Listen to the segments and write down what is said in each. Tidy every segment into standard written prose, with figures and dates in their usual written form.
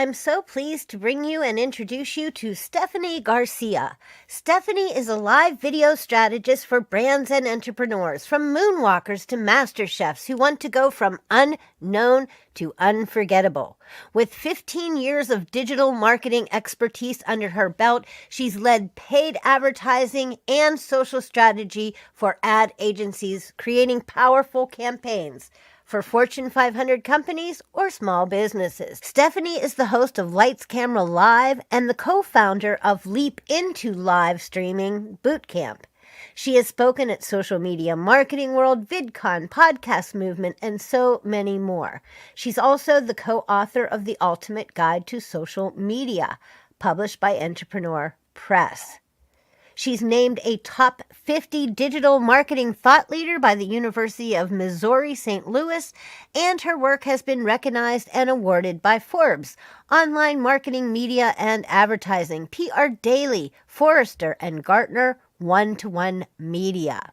I'm so pleased to bring you and introduce you to Stephanie Garcia. Stephanie is a live video strategist for brands and entrepreneurs, from moonwalkers to master chefs who want to go from unknown to unforgettable. With 15 years of digital marketing expertise under her belt, she's led paid advertising and social strategy for ad agencies, creating powerful campaigns for Fortune 500 companies or small businesses. Stephanie is the host of Lights Camera Live and the co-founder of Leap Into Live Streaming Bootcamp. She has spoken at Social Media Marketing World, VidCon, Podcast Movement, and so many more. She's also the co-author of The Ultimate Guide to Social Media, published by Entrepreneur Press. She's named a top 50 digital marketing thought leader by the University of Missouri St. Louis, and her work has been recognized and awarded by Forbes, Online Marketing, Media, and Advertising, PR Daily, Forrester, and Gartner One-to-One Media.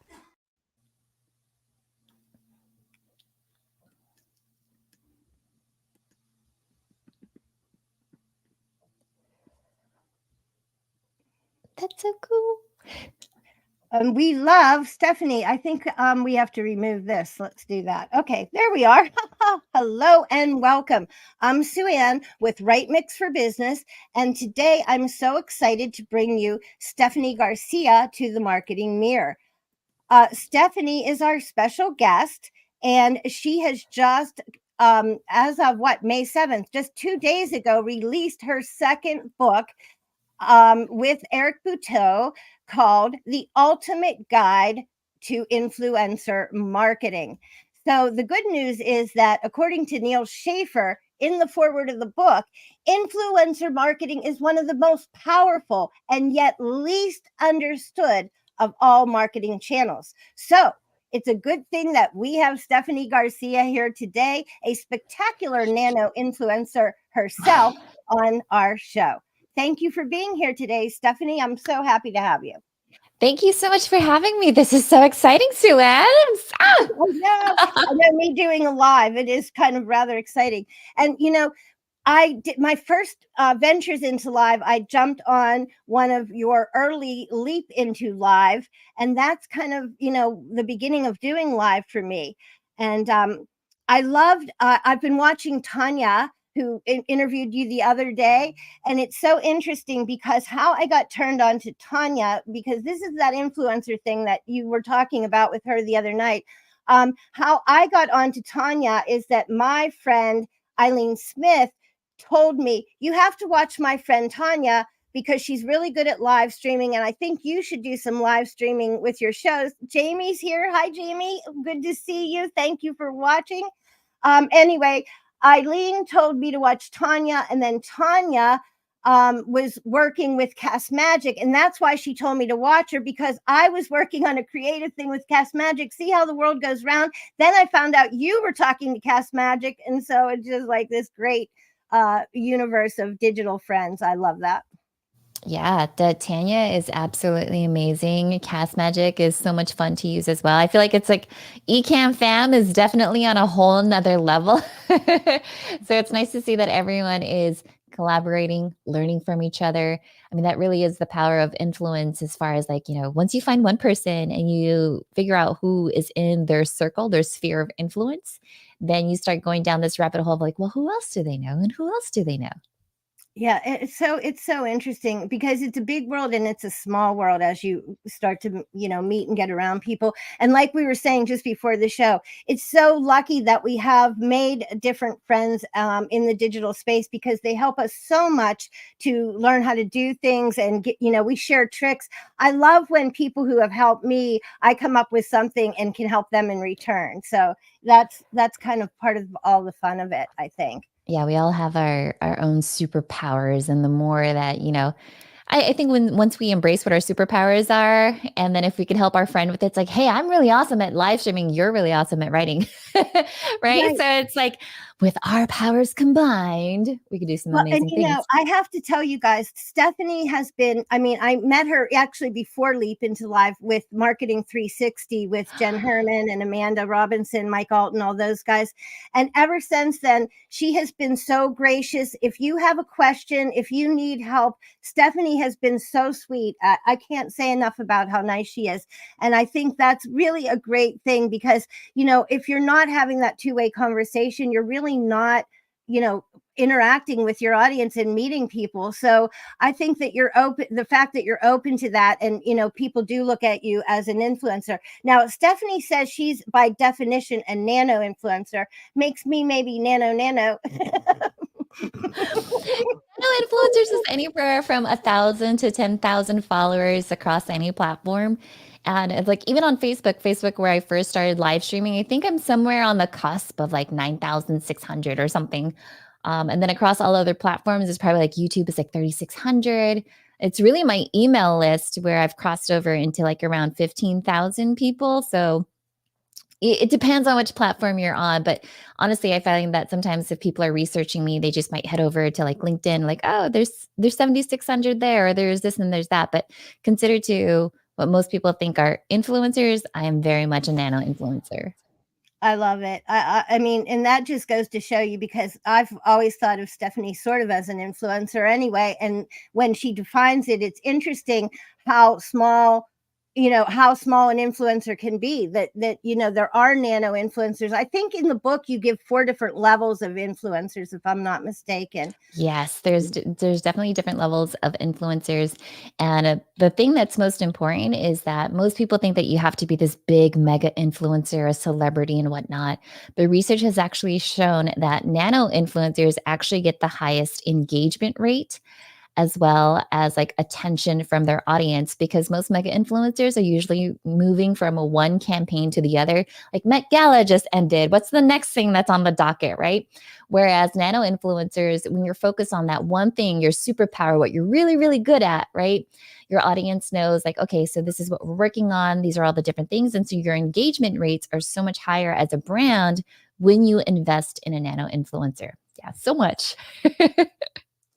That's so cool. We love Stephanie. I think we have to remove this. Let's do that. Okay, there we are. Hello and welcome. I'm Sue Ann with Right Mix for Business, and today I'm so excited to bring you Stephanie Garcia to the Marketing Mirror. Stephanie is our special guest, and she has just, as of May 7th, just 2 days ago, released her second book with Eric Butow called The Ultimate Guide to Influencer Marketing. So the good news is that according to Neal Schaeffer, in the foreword of the book, influencer marketing is one of the most powerful and yet least understood of all marketing channels. So it's a good thing that we have Stephanie Garcia here today, a spectacular nano influencer herself, on our show. Thank you for being here today, Stephanie. I'm so happy to have you. Thank you so much for having me. This is so exciting, Sue Ann. I know me doing a live. It is kind of rather exciting. And, I did my first ventures into live. I jumped on one of your early Leap Into Live, and that's kind of, the beginning of doing live for me. And I loved, I've been watching Tanya, who interviewed you the other day. And it's so interesting because how I got turned on to Tanya, because this is that influencer thing that you were talking about with her the other night. How I got on to Tanya is that my friend Eileen Smith told me, you have to watch my friend Tanya because she's really good at live streaming. And I think you should do some live streaming with your shows. Jamie's here. Hi, Jamie. Good to see you. Thank you for watching. Anyway, Eileen told me to watch Tanya, and then Tanya was working with Cast Magic, and that's why she told me to watch her, because I was working on a creative thing with Cast Magic. See how the world goes round? Then I found out you were talking to Cast Magic, and so it's just like this great universe of digital friends. I love that. Yeah, the Tanya is absolutely amazing. Cast Magic is so much fun to use as well. I feel like it's like Ecamm Fam is definitely on a whole nother level. So it's nice to see that everyone is collaborating, learning from each other. I mean, that really is the power of influence, as far as like, once you find one person and you figure out who is in their circle, their sphere of influence, then you start going down this rabbit hole of like, well, who else do they know? And who else do they know? Yeah, it's so interesting because it's a big world and it's a small world as you start to, meet and get around people. And like we were saying just before the show, it's so lucky that we have made different friends in the digital space, because they help us so much to learn how to do things and get, we share tricks. I love when people who have helped me, I come up with something and can help them in return. So that's kind of part of all the fun of it, I think. Yeah, we all have our own superpowers, and the more that, I think once we embrace what our superpowers are, and then if we can help our friend with it, it's like, hey, I'm really awesome at live streaming. You're really awesome at writing, right? So it's like with our powers combined, we could do some Well, and amazing things. I have to tell you guys, Stephanie has been, I mean, I met her actually before Leap into Live with Marketing 360 with Jen Herman and Amanda Robinson, Mike Alton, all those guys. And ever since then, she has been so gracious. If you have a question, if you need help, Stephanie has been so sweet. I can't say enough about how nice she is. And I think that's really a great thing because, if you're not having that two-way conversation, you're really not, interacting with your audience and meeting people. So I think that the fact that you're open to that, and people do look at you as an influencer. Now, Stephanie says she's by definition a nano influencer, makes me maybe nano. Nano influencers is anywhere from 1,000 to 10,000 followers across any platform. And it's like, even on Facebook where I first started live streaming, I think I'm somewhere on the cusp of like 9,600 or something. And then across all other platforms, it's probably like YouTube is like 3,600. It's really my email list where I've crossed over into like around 15,000 people. So it depends on which platform you're on. But honestly, I find that sometimes if people are researching me, they just might head over to like LinkedIn, like, oh, there's 7,600 there, or there's this and there's that. But consider to what most people think are influencers, I am very much a nano influencer. I love it. I mean, and that just goes to show you, because I've always thought of Stephanie sort of as an influencer anyway. And when she defines it, it's interesting how small an influencer can be, that there are nano influencers. I think in the book you give 4 different levels of influencers, if I'm not mistaken. Yes, there's definitely different levels of influencers. And the thing that's most important is that most people think that you have to be this big mega influencer, a celebrity and whatnot. But research has actually shown that nano influencers actually get the highest engagement rate, as well as like attention from their audience, because most mega influencers are usually moving from one campaign to the other. Like Met Gala just ended. What's the next thing that's on the docket, right? Whereas nano influencers, when you're focused on that one thing, your superpower, what you're really, really good at, right? Your audience knows like, okay, so this is what we're working on. These are all the different things. And so your engagement rates are so much higher as a brand when you invest in a nano influencer. Yeah, so much.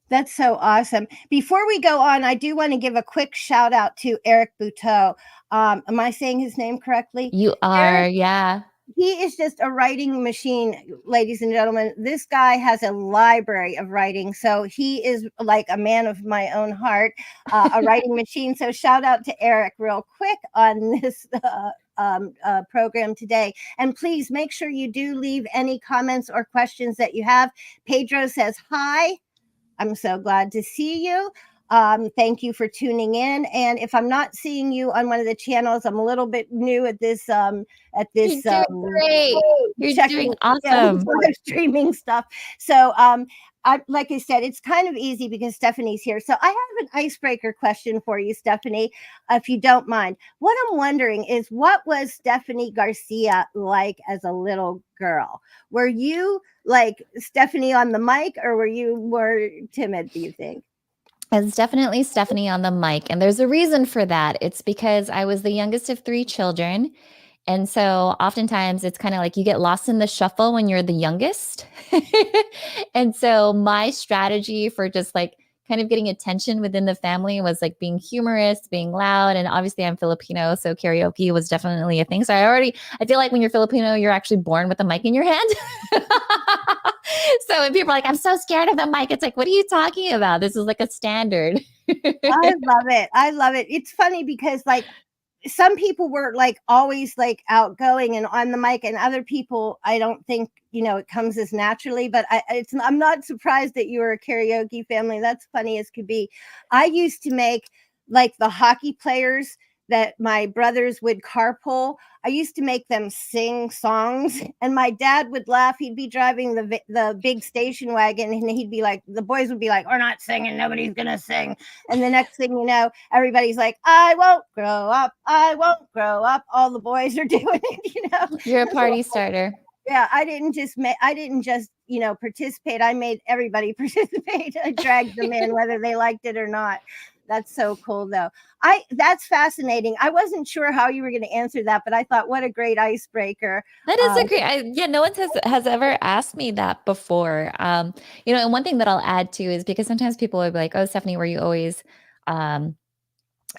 That's so awesome. Before we go on, I do want to give a quick shout out to Eric Butow. Am I saying his name correctly? You are, Eric, yeah. He is just a writing machine, ladies and gentlemen. This guy has a library of writing. So he is like a man of my own heart, a writing machine. So shout out to Eric real quick on this program today. And please make sure you do leave any comments or questions that you have. Pedro says, hi. I'm so glad to see you. Thank you for tuning in. And if I'm not seeing you on one of the channels, I'm a little bit new at this. You're doing great. You're doing awesome. Live streaming stuff. So, like I said, it's kind of easy because Stephanie's here. So I have an icebreaker question for you, Stephanie, if you don't mind. What I'm wondering is, what was Stephanie Garcia like as a little girl? Were you like Stephanie on the mic, or were you more timid, do you think? It's definitely Stephanie on the mic. And there's a reason for that. It's because I was the youngest of 3 children. And so oftentimes it's kind of like you get lost in the shuffle when you're the youngest. And so my strategy for just like kind of getting attention within the family was like being humorous, being loud. And obviously I'm Filipino, so karaoke was definitely a thing. So I feel like when you're Filipino, you're actually born with a mic in your hand. So when people are like, I'm so scared of the mic, it's like, what are you talking about? This is like a standard. I love it. I love it. It's funny because like some people were like always like outgoing and on the mic, and other people, I don't think, it comes as naturally, but I'm not surprised that you were a karaoke family. That's funny as could be. I used to make like the hockey players that my brothers would carpool. I used to make them sing songs, and my dad would laugh. He'd be driving the big station wagon, and he'd be like, the boys would be like, we're not singing. Nobody's going to sing. And the next thing you know, everybody's like, I won't grow up. I won't grow up. All the boys are doing it, You're a party starter. Yeah, I didn't just participate. I made everybody participate. I dragged them in whether they liked it or not. That's so cool, though. That's fascinating. I wasn't sure how you were going to answer that, but I thought, what a great icebreaker. That is a great, yeah, no one has ever asked me that before. And one thing that I'll add too is because sometimes people will be like, "Oh, Stephanie, were you always um,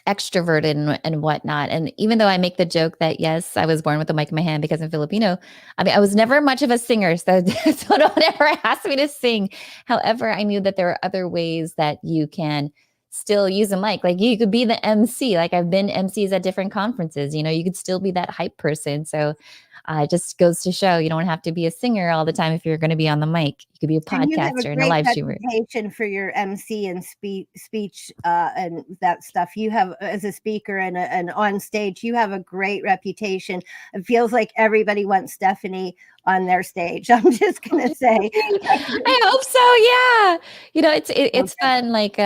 extroverted and whatnot?" And even though I make the joke that yes, I was born with a mic in my hand because I'm Filipino, I mean, I was never much of a singer, so so don't ever ask me to sing. However, I knew that there are other ways that you can still use a mic. Like you could be the MC. Like I've been MCs at different conferences. You could still be that hype person. So it just goes to show you don't have to be a singer all the time if you're going to be on the mic. You could be a So you have a podcaster and a great live streamer. reputation for your MC and speech and that stuff. You have, as a speaker and on stage, you have a great reputation. It feels like everybody wants Stephanie on their stage. I'm just gonna say. I hope so. Yeah. It's fun, like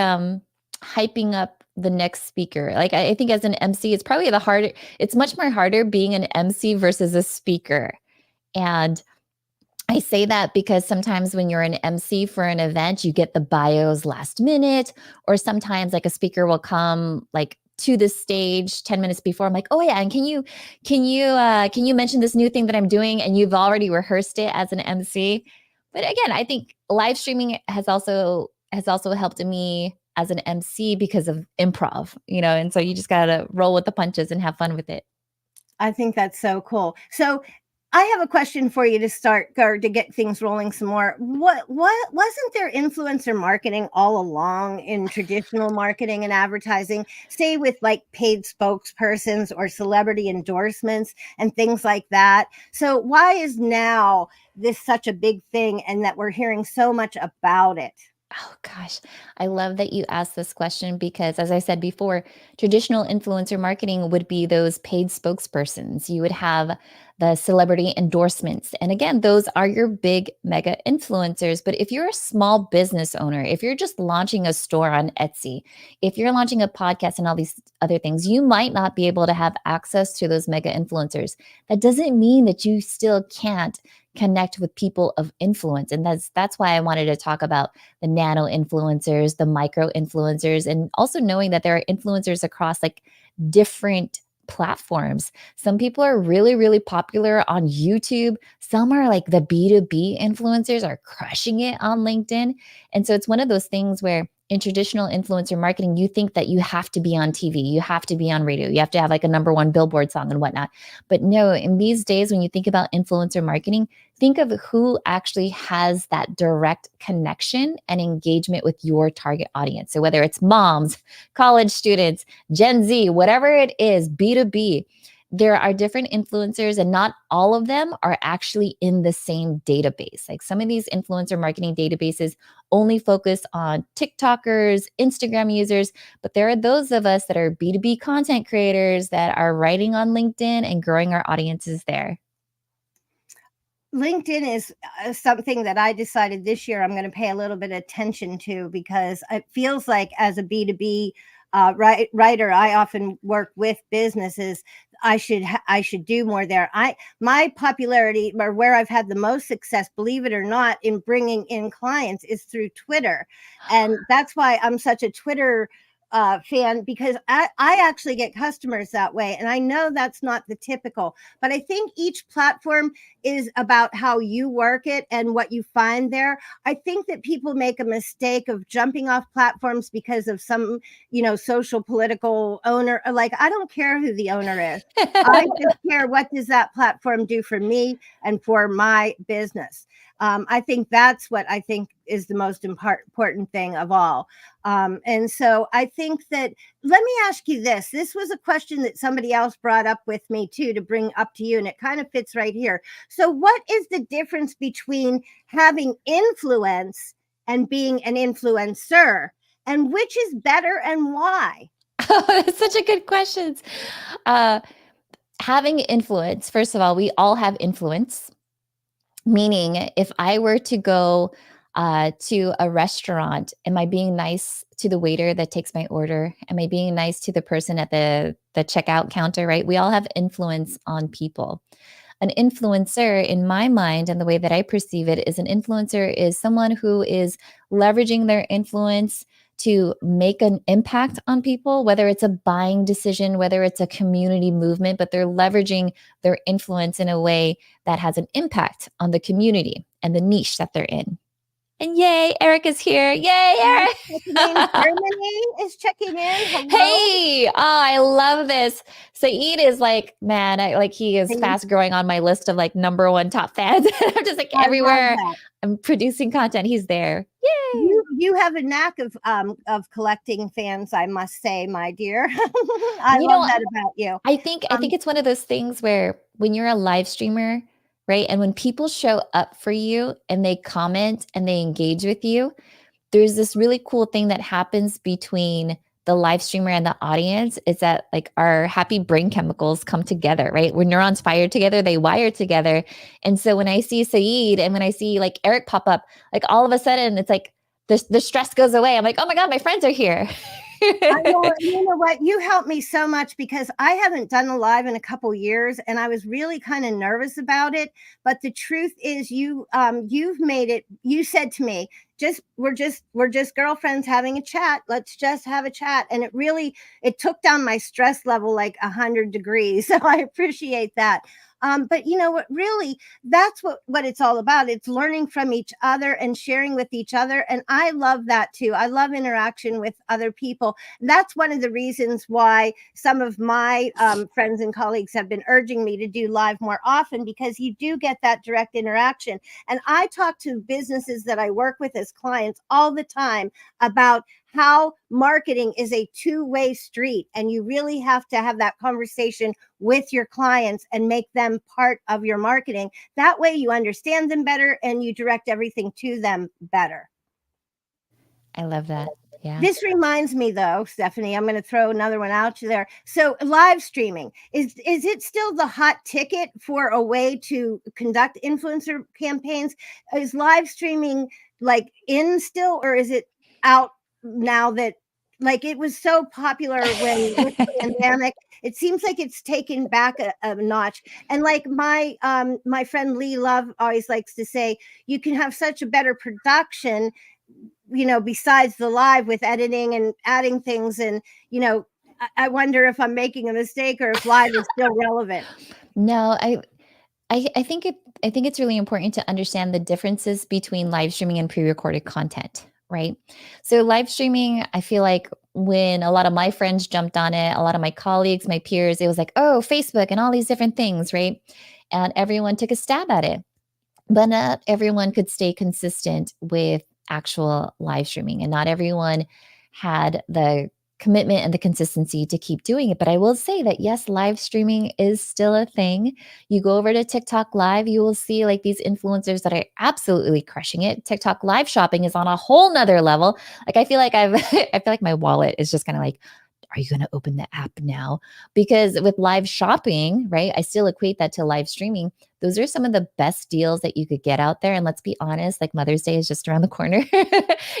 hyping up the next speaker. Like I think as an MC, it's much more harder being an MC versus a speaker. And I say that because sometimes when you're an MC for an event, you get the bios last minute, or sometimes like a speaker will come like to the stage 10 minutes before. I'm like, "Oh yeah, and can you mention this new thing that I'm doing?" And you've already rehearsed it as an MC. But again, I think live streaming has also helped me as an MC because of improv, and so you just gotta roll with the punches and have fun with it. I think that's so cool. So I have a question for you to start or to get things rolling some more. What wasn't there influencer marketing all along in traditional marketing and advertising, say with like paid spokespersons or celebrity endorsements and things like that? So why is now this such a big thing and that we're hearing so much about it? Oh gosh, I love that you asked this question because, as I said before, traditional influencer marketing would be those paid spokespersons. You would have the celebrity endorsements. And again, those are your big mega influencers. But if you're a small business owner, if you're just launching a store on Etsy, if you're launching a podcast and all these other things, you might not be able to have access to those mega influencers. That doesn't mean that you still can't connect with people of influence. And that's why I wanted to talk about the nano influencers, the micro influencers, and also knowing that there are influencers across like different platforms. Some people are really, really popular on YouTube. Some are like the B2B influencers are crushing it on LinkedIn. And so it's one of those things where in traditional influencer marketing, you think that you have to be on TV, you have to be on radio, you have to have like a number one Billboard song and whatnot. But no, in these days, when you think about influencer marketing, think of who actually has that direct connection and engagement with your target audience. So whether it's moms, college students, Gen Z, whatever it is, B2B, there are different influencers and not all of them are actually in the same database. Like some of these influencer marketing databases only focus on TikTokers, Instagram users, but there are those of us that are B2B content creators that are writing on LinkedIn and growing our audiences there. LinkedIn is something that I decided this year I'm going to pay a little bit of attention to because it feels like as a B2B writer, I often work with businesses. I should do more there. My popularity or where I've had the most success, believe it or not, in bringing in clients is through Twitter, and that's why I'm such a Twitter fan, because I actually get customers that way. And I know that's not the typical, but I think each platform is about how you work it and what you find there. I think that people make a mistake of jumping off platforms because of some, social political owner. Like, I don't care who the owner is. I just care what does that platform do for me and for my business. I think that's what I think is the most important thing of all. And so I think that, let me ask you this. This was a question that somebody else brought up with me too, to bring up to you, and it kind of fits right here. So what is the difference between having influence and being an influencer? And which is better and why? Oh, that's such a good question. Having influence, first of all, we all have influence. Meaning, if I were to go to a restaurant, am I being nice to the waiter that takes my order? Am I being nice to the person at the checkout counter, right? We all have influence on people. An influencer, in my mind, and the way that I perceive it, is an influencer is someone who is leveraging their influence to make an impact on people, whether it's a buying decision, whether it's a community movement, but they're leveraging their influence in a way that has an impact on the community and the niche that they're in. And yay, Eric is here. Yay, Eric. Germany is checking in. Hello. Hey, oh, I love this. Saeed is like, man, he is fast growing on my list of like #1 top fans. I'm just like everywhere I'm producing content, he's there. Yay. You have a knack of collecting fans, I must say, my dear. I love that about you. I think it's one of those things where when you're a live streamer, right? And when people show up for you and they comment and they engage with you, there's this really cool thing that happens between the live streamer and the audience is that like our happy brain chemicals come together, right? When neurons fire together, they wire together. And so when I see Saeed and when I see like Eric pop up, like all of a sudden it's like the stress goes away. I'm like, oh my God, my friends are here. I know, you know what? You helped me so much because I haven't done a live in a couple years, and I was really kind of nervous about it. But the truth is, you've made it. You said to me, we're just girlfriends having a chat. Let's just have a chat, and it took down my stress level like 100 degrees. So I appreciate that. But you know what, really, that's what it's all about. It's learning from each other and sharing with each other. And I love that too. I love interaction with other people. That's one of the reasons why some of my friends and colleagues have been urging me to do live more often, because you do get that direct interaction. And I talk to businesses that I work with as clients all the time about how marketing is a two-way street, and you really have to have that conversation with your clients and make them part of your marketing. That way you understand them better and you direct everything to them better. I love that. Yeah. This reminds me though, Stephanie, I'm going to throw another one out there. So live streaming, is it still the hot ticket for a way to conduct influencer campaigns? Is live streaming like in still, or is it out now that like it was so popular when with the pandemic? It seems like it's taken back a notch. And like my friend Lee Love always likes to say, you can have such a better production, you know, besides the live with editing and adding things. And, you know, I wonder if I'm making a mistake or if live is still relevant. No, I think it's really important to understand the differences between live streaming and pre-recorded content, right? So live streaming, I feel like when a lot of my friends jumped on it, a lot of my colleagues, my peers, it was like, oh, Facebook and all these different things, right? And everyone took a stab at it. But not everyone could stay consistent with actual live streaming, and not everyone had the commitment and the consistency to keep doing it. But I will say that yes, live streaming is still a thing. You go over to TikTok Live, you will see like these influencers that are absolutely crushing it. TikTok Live shopping is on a whole nother level. Like I feel like I feel like my wallet is just kind of like, are you going to open the app now? Because with live shopping, right, I still equate that to live streaming. Those are some of the best deals that you could get out there. And let's be honest, like Mother's Day is just around the corner. You're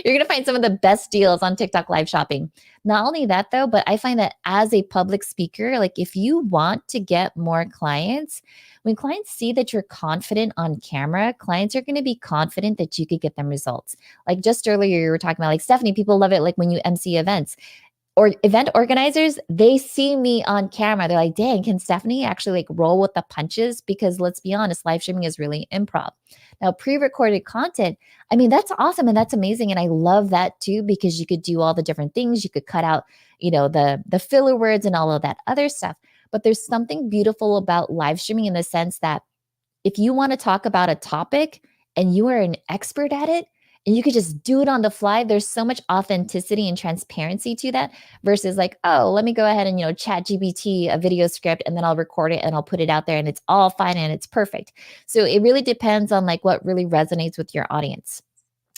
going to find some of the best deals on TikTok live shopping. Not only that though, but I find that as a public speaker, like if you want to get more clients, when clients see that you're confident on camera, clients are going to be confident that you could get them results. Like just earlier, you were talking about like, Stephanie, people love it like when you MC events. Or event organizers, they see me on camera. They're like, dang, can Stephanie actually like roll with the punches? Because let's be honest, live streaming is really improv. Now, pre-recorded content, I mean, that's awesome and that's amazing. And I love that too, because you could do all the different things. You could cut out, you know, the filler words and all of that other stuff. But there's something beautiful about live streaming in the sense that if you want to talk about a topic and you are an expert at it, and you could just do it on the fly, there's so much authenticity and transparency to that versus like, oh, let me go ahead and, you know, chat GPT a video script and then I'll record it and I'll put it out there and it's all fine and it's perfect. So it really depends on like what really resonates with your audience.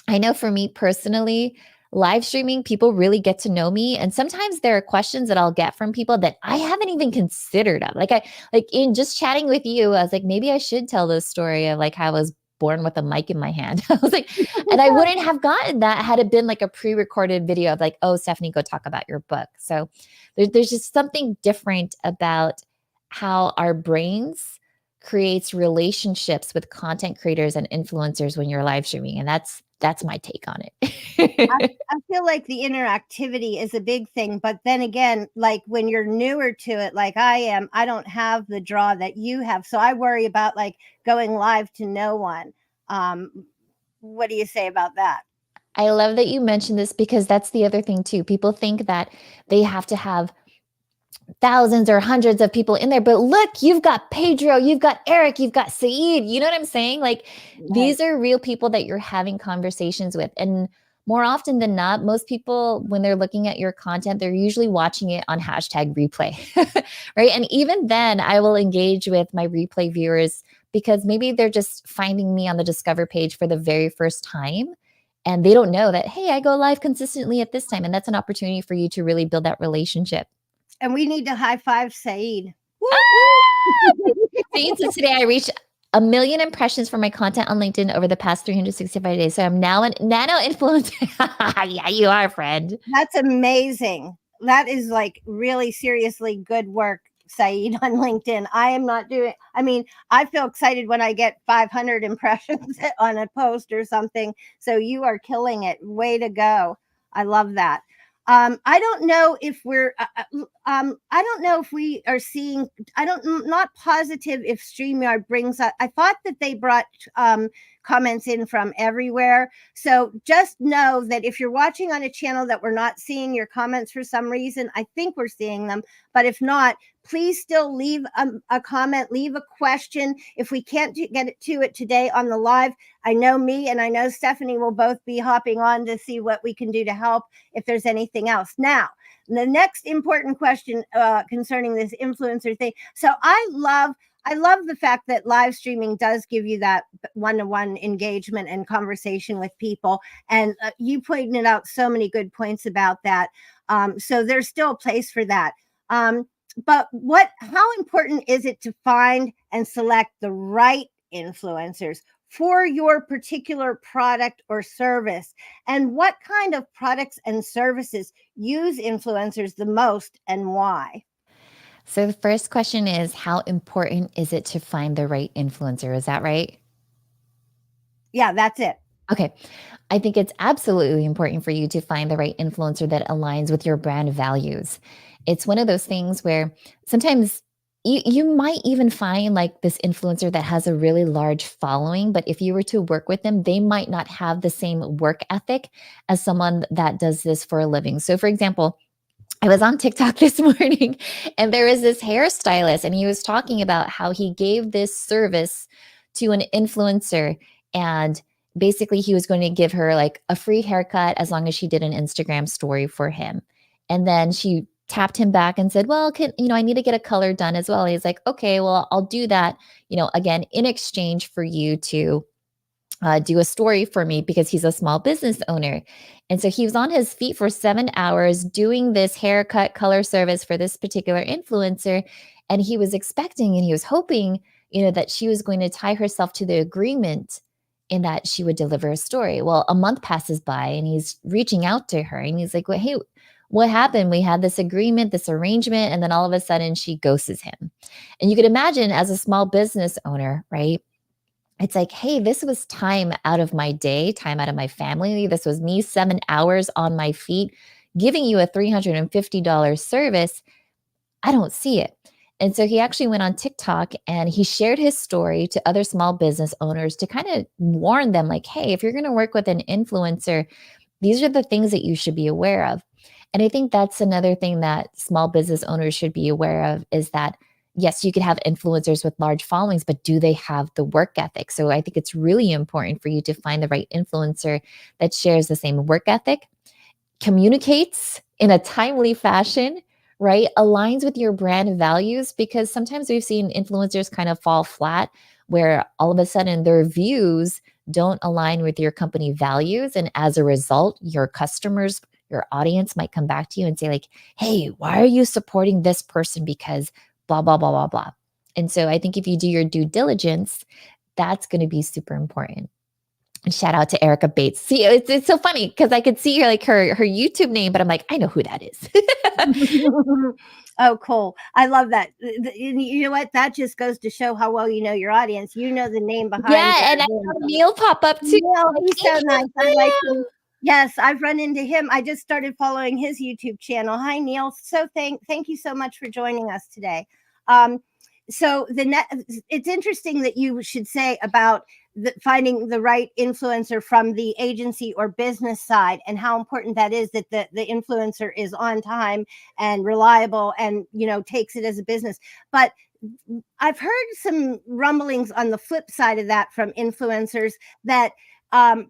I know for me personally, live streaming, people really get to know me. And sometimes there are questions that I'll get from people that I haven't even considered of. Like in just chatting with you, I was like, maybe I should tell this story of like how I was born with a mic in my hand. I was like, and I wouldn't have gotten that had it been like a pre-recorded video of like, oh, Stephanie, go talk about your book. So there's just something different about how our brains creates relationships with content creators and influencers when you're live streaming. And that's my take on it. I feel like the interactivity is a big thing, but then again, like when you're newer to it, like I am, I don't have the draw that you have. So I worry about like going live to no one. What do you say about that? I love that you mentioned this because that's the other thing too. People think that they have to have thousands or hundreds of people in there, but look, you've got Pedro, you've got Eric, you've got Saeed. You know what I'm saying? Like these are real people that you're having conversations with. And more often than not, most people, when they're looking at your content, they're usually watching it on hashtag replay, right? And even then, I will engage with my replay viewers because maybe they're just finding me on the Discover page for the very first time. And they don't know that, hey, I go live consistently at this time. And that's an opportunity for you to really build that relationship. And we need to high five Saeed. See, so today I reached 1 million impressions for my content on LinkedIn over the past 365 days. So I'm now a nano influencer. Yeah, you are, friend. That's amazing. That is like really seriously good work, Saeed, on LinkedIn. I am not doing, I mean, I feel excited when I get 500 impressions on a post or something. So you are killing it. Way to go. I love that. I don't know if we're, I don't know if we are seeing, not positive if StreamYard brings up, I thought that they brought comments in from everywhere. So just know that if you're watching on a channel that we're not seeing your comments for some reason, I think we're seeing them. But if not, please still leave a comment, leave a question. If we can't get to it today on the live, I know me and I know Stephanie will both be hopping on to see what we can do to help if there's anything else. Now, the next important question concerning this influencer thing. So I love the fact that live streaming does give you that one-to-one engagement and conversation with people. And you pointed out so many good points about that. So there's still a place for that. But how important is it to find and select the right influencers for your particular product or service? And what kind of products and services use influencers the most and why? So the first question is, how important is it to find the right influencer? Is that right? Yeah, that's it. Okay. I think it's absolutely important for you to find the right influencer that aligns with your brand values. It's one of those things where sometimes you might even find like this influencer that has a really large following, but if you were to work with them, they might not have the same work ethic as someone that does this for a living. So, for example, I was on TikTok this morning and there was this hairstylist and he was talking about how he gave this service to an influencer and basically he was going to give her like a free haircut as long as she did an Instagram story for him. And then she tapped him back and said, well, I need to get a color done as well. He's like, okay, well, I'll do that, again, in exchange for you to do a story for me because he's a small business owner. And so he was on his feet for 7 hours doing this haircut color service for this particular influencer. And he was expecting and he was hoping, that she was going to tie herself to the agreement in that she would deliver a story. Well, a month passes by and he's reaching out to her and he's like, well, hey, what happened? We had this agreement, this arrangement, and then all of a sudden she ghosts him. And you could imagine as a small business owner, right? It's like, hey, this was time out of my day, time out of my family. This was me 7 hours on my feet, giving you a $350 service. I don't see it. And so he actually went on TikTok and he shared his story to other small business owners to kind of warn them like, hey, if you're going to work with an influencer, these are the things that you should be aware of. And I think that's another thing that small business owners should be aware of is that yes, you could have influencers with large followings, but do they have the work ethic? So I think it's really important for you to find the right influencer that shares the same work ethic, communicates in a timely fashion, right? Aligns with your brand values, because sometimes we've seen influencers kind of fall flat where all of a sudden their views don't align with your company values. And as a result, your customers, your audience might come back to you and say like, hey, why are you supporting this person? Because blah, blah, blah, blah, blah. And so I think if you do your due diligence, that's going to be super important. And shout out to Erica Bates. See, it's so funny because I could see her YouTube name, but I'm like, I know who that is. Oh, cool. I love that. You know what? That just goes to show how well you know your audience. You know the name behind Yeah, and I the saw Neal pop up too. Neal, Like, he's so thank you, nice. I like Sam. him. Yes, I've run into him. I just started following his YouTube channel. Hi, Neal. So thank you so much for joining us today. Um, so it's interesting that you should say about finding the right influencer from the agency or business side, and how important that is, that the influencer is on time and reliable, and takes it as a business. But I've heard some rumblings on the flip side of that from influencers that um,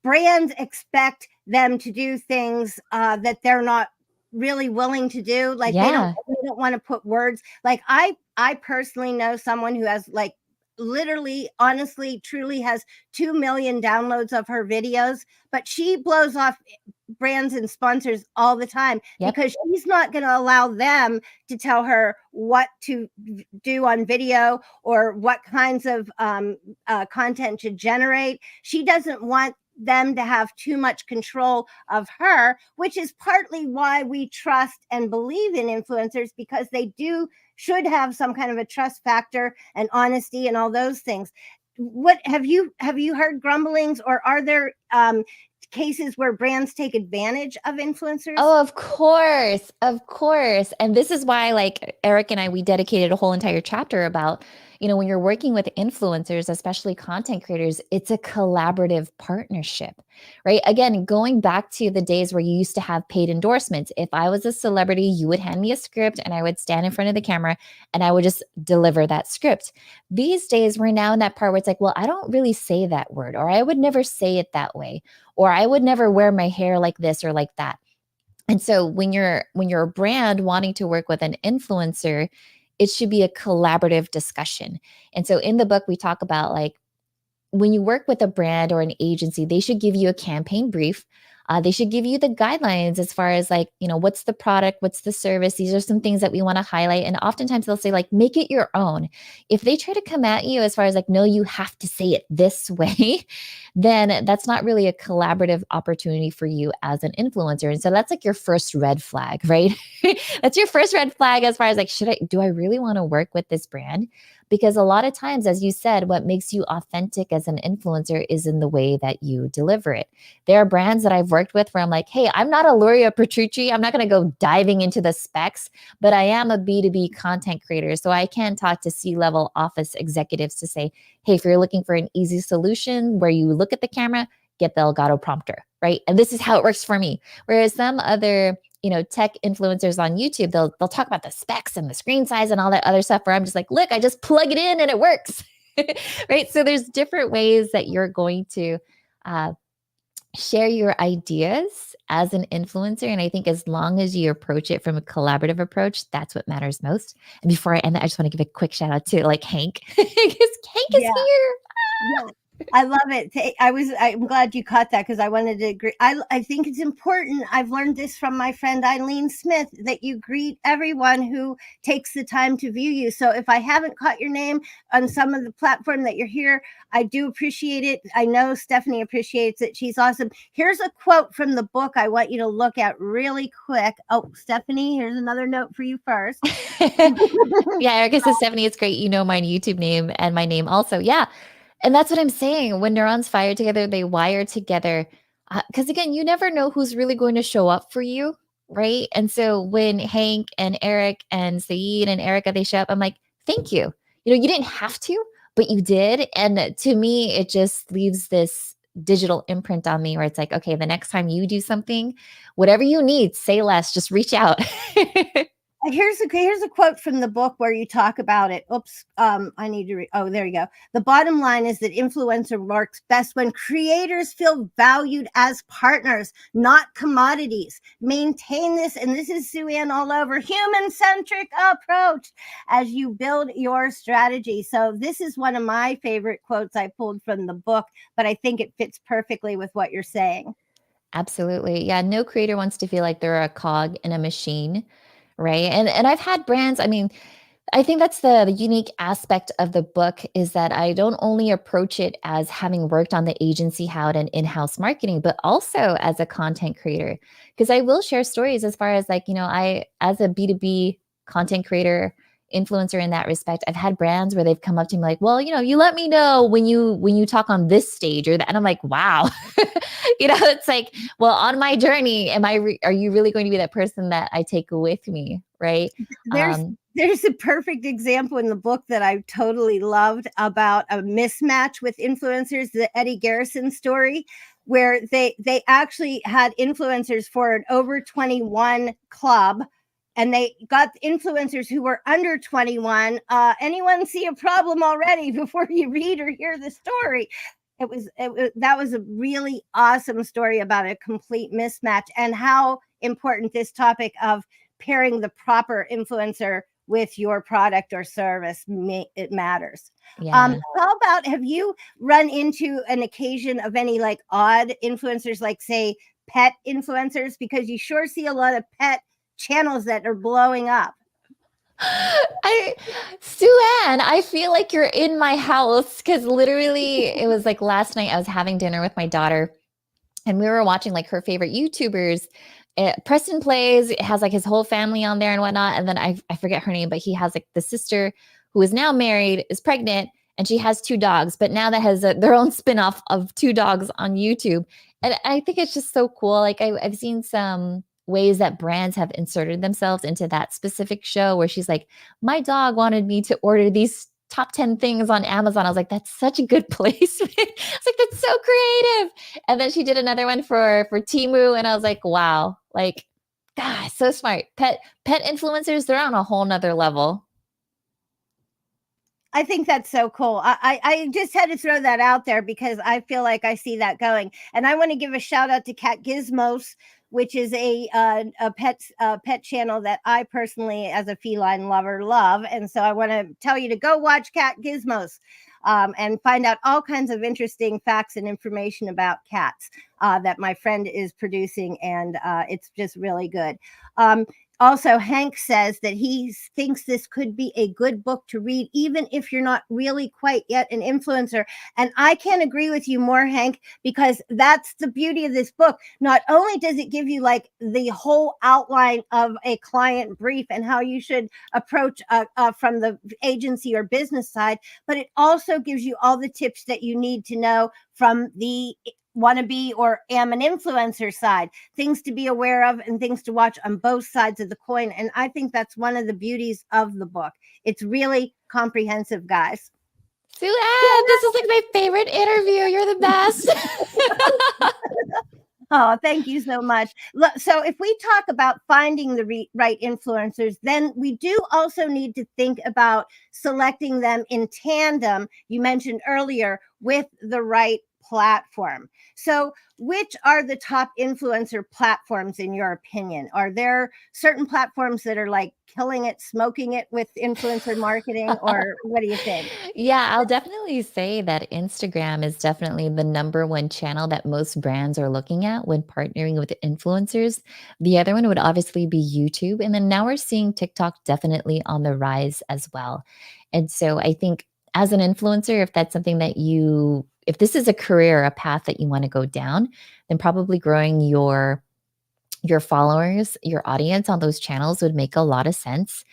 brands expect them to do things that they're not really willing to do. Like Yeah. they don't want to put words. Like I personally know someone who has, like, literally, honestly, truly has 2 million downloads of her videos, but she blows off brands and sponsors all the time Yep. because she's not going to allow them to tell her what to do on video or what kinds of content to generate. She doesn't want them to have too much control of her, which is partly why we trust and believe in influencers, because they should have some kind of a trust factor and honesty and all those things. What have you heard grumblings, or are there cases where brands take advantage of influencers? Oh, of course. Of course. And this is why, like, Eric and I, we dedicated a whole entire chapter about, when you're working with influencers, especially content creators, it's a collaborative partnership, right? Again, going back to the days where you used to have paid endorsements. If I was a celebrity, you would hand me a script and I would stand in front of the camera and I would just deliver that script. These days, we're now in that part where it's like, well, I don't really say that word, or I would never say it that way, or I would never wear my hair like this or like that. And so when you're a brand wanting to work with an influencer, it should be a collaborative discussion. And so in the book we talk about, like, when you work with a brand or an agency, they should give you a campaign brief. They should give you the guidelines as far as, like, what's the product, what's the service. These are some things that we want to highlight. And oftentimes they'll say, like, make it your own. If they try to come at you as far as, like, no, you have to say it this way, then that's not really a collaborative opportunity for you as an influencer. And so that's like your first red flag, right? That's your first red flag as far as, like, do I really want to work with this brand? Because a lot of times, as you said, what makes you authentic as an influencer is in the way that you deliver it. There are brands that I've worked with where I'm like, hey, I'm not a Luria Petrucci. I'm not going to go diving into the specs, but I am a B2B content creator. So I can talk to C-level office executives to say, hey, if you're looking for an easy solution where you look at the camera, get the Elgato prompter, right? And this is how it works for me. Whereas some other tech influencers on YouTube, they'll talk about the specs and the screen size and all that other stuff, where I'm just like, look, I just plug it in and it works. Right? So there's different ways that you're going to share your ideas as an influencer. And I think as long as you approach it from a collaborative approach, that's what matters most. And before I end that, I just want to give a quick shout out to, like, Hank, because Hank is here. Yeah. I love it. I'm glad you caught that, because I wanted to agree. I think it's important. I've learned this from my friend Eileen Smith, that you greet everyone who takes the time to view you. So if I haven't caught your name on some of the platform that you're here, I do appreciate it. I know Stephanie appreciates it. She's awesome. Here's a quote from the book I want you to look at really quick. Oh, Stephanie, here's another note for you first. Yeah, Erica says, Stephanie, it's great. You know my YouTube name and my name also. Yeah. And that's what I'm saying. When neurons fire together, they wire together. Because again, you never know who's really going to show up for you, right? And so when Hank and Eric and Saeed and Erica, they show up, I'm like, thank you. You didn't have to, but you did. And to me, it just leaves this digital imprint on me where it's like, okay, the next time you do something, whatever you need, say less, just reach out. Here's a quote from the book where you talk about it. Oops, I need to oh, there you go. The bottom line is that influencer works best when creators feel valued as partners, not commodities. Maintain this, and this is Sue Ann all over, human-centric approach as you build your strategy. So this is one of my favorite quotes I pulled from the book, but I think it fits perfectly with what you're saying. Absolutely. Yeah. No creator wants to feel like they're a cog in a machine. Right. And I've had brands, I mean, I think that's the unique aspect of the book, is that I don't only approach it as having worked on the agency hat and in-house marketing, but also as a content creator. Because I will share stories as far as, like, I, as a B2B content creator, influencer in that respect, I've had brands where they've come up to me like, well, you let me know when you talk on this stage or that. And I'm like, wow. It's like, well, on my journey, are you really going to be that person that I take with me? Right. There's a perfect example in the book that I totally loved about a mismatch with influencers, the Eddie Garrison story, where they actually had influencers for an over 21 club, and they got influencers who were under 21. Anyone see a problem already before you read or hear the story? That was a really awesome story about a complete mismatch and how important this topic of pairing the proper influencer with your product or service it matters. Yeah. How about, have you run into an occasion of any like odd influencers, like say pet influencers? Because you sure see a lot of pet channels that are blowing up. Sue-Ann, I feel like you're in my house, because literally it was like last night I was having dinner with my daughter and we were watching like her favorite YouTubers. Preston Plays, it has like his whole family on there and whatnot. And then I forget her name, but he has like the sister who is now married, is pregnant, and she has 2 dogs, but now that has their own spinoff of 2 dogs on YouTube. And I think it's just so cool. Like I've seen some ways that brands have inserted themselves into that specific show where she's like, my dog wanted me to order these top 10 things on Amazon. I was like, that's such a good placement. I was like, that's so creative. And then she did another one for Temu, and I was like, wow, like, God, so smart. Pet influencers, they're on a whole nother level. I think that's so cool. I just had to throw that out there because I feel like I see that going. And I want to give a shout out to Cat Gizmos, which is a pet channel that I personally, as a feline lover, love. And so I want to tell you to go watch Cat Gizmos and find out all kinds of interesting facts and information about cats that my friend is producing. And it's just really good. Also, Hank says that he thinks this could be a good book to read, even if you're not really quite yet an influencer. And I can't agree with you more, Hank, because that's the beauty of this book. Not only does it give you like the whole outline of a client brief and how you should approach from the agency or business side, but it also gives you all the tips that you need to know from the wannabe or am an influencer side, things to be aware of and things to watch on both sides of the coin. And I think that's one of the beauties of the book. It's really comprehensive, guys. Sue-Ann, this is like my favorite interview. You're the best. Oh, thank you so much. So if we talk about finding the right influencers, then we do also need to think about selecting them in tandem, you mentioned earlier, with the right platform. So which are the top influencer platforms in your opinion? Are there certain platforms that are like killing it, smoking it with influencer marketing, or what do you think? Yeah, I'll definitely say that Instagram is definitely the number one channel that most brands are looking at when partnering with influencers. The other one would obviously be YouTube. And then now we're seeing TikTok definitely on the rise as well. And so I think as an influencer, if that's something that if this is a career, a path that you want to go down, then probably growing your followers, your audience on those channels would make a lot of sense.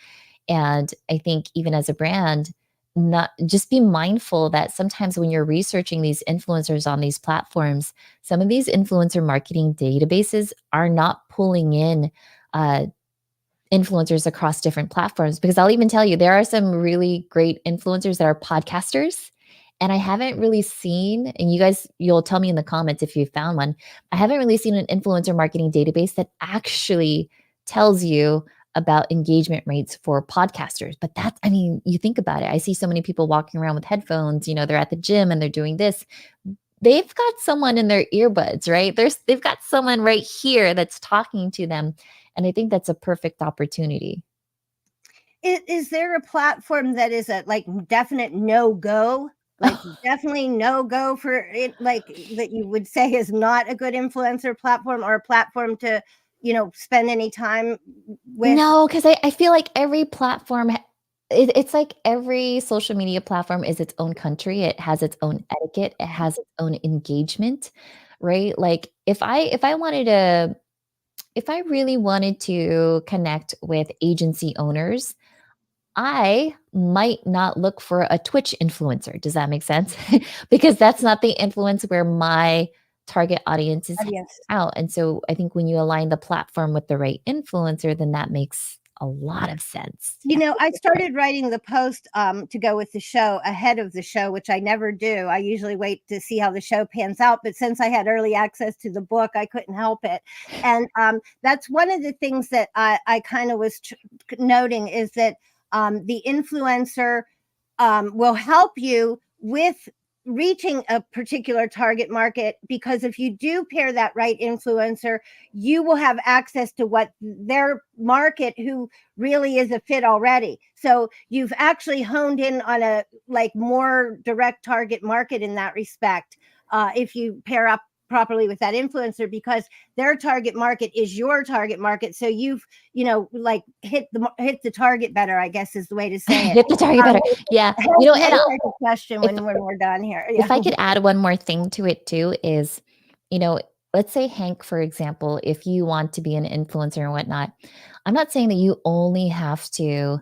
And I think even as a brand, not just be mindful that sometimes when you're researching these influencers on these platforms, some of these influencer marketing databases are not pulling in influencers across different platforms. Because I'll even tell you, there are some really great influencers that are podcasters. And I haven't really seen, and you guys, you'll tell me in the comments if you found one. I haven't really seen an influencer marketing database that actually tells you about engagement rates for podcasters. But that's, I mean, you think about it. I see so many people walking around with headphones, they're at the gym and they're doing this. They've got someone in their earbuds, right? They've got someone right here that's talking to them. And I think that's a perfect opportunity. Is there a platform that is a like definite no-go? Like definitely no-go for it, like that you would say is not a good influencer platform or a platform to, spend any time with? No, because I feel like every platform it's like every social media platform is its own country. It has its own etiquette. It has its own engagement, right? Like if I really wanted to connect with agency owners, I might not look for a Twitch influencer. Does that make sense? Because that's not the influence where my target audience is Yes. out. And so I think when you align the platform with the right influencer, then that makes a lot of sense. You know, I started writing the post to go with the show ahead of the show, which I never do. I usually wait to see how the show pans out. But since I had early access to the book, I couldn't help it. And that's one of the things that I kind of was noting is that the influencer will help you with reaching a particular target market, because if you do pair that right influencer, you will have access to what their market who really is a fit already. So you've actually honed in on a like more direct target market in that respect, if you pair up properly with that influencer, because their target market is your target market. So you've, like hit the target better, I guess is the way to say it. Hit the target better. Yeah. Hey, You know, hey, and take a question when we're done here. Yeah. if I could add one more thing to it too is, let's say Hank, for example, if you want to be an influencer and whatnot, I'm not saying that you only have to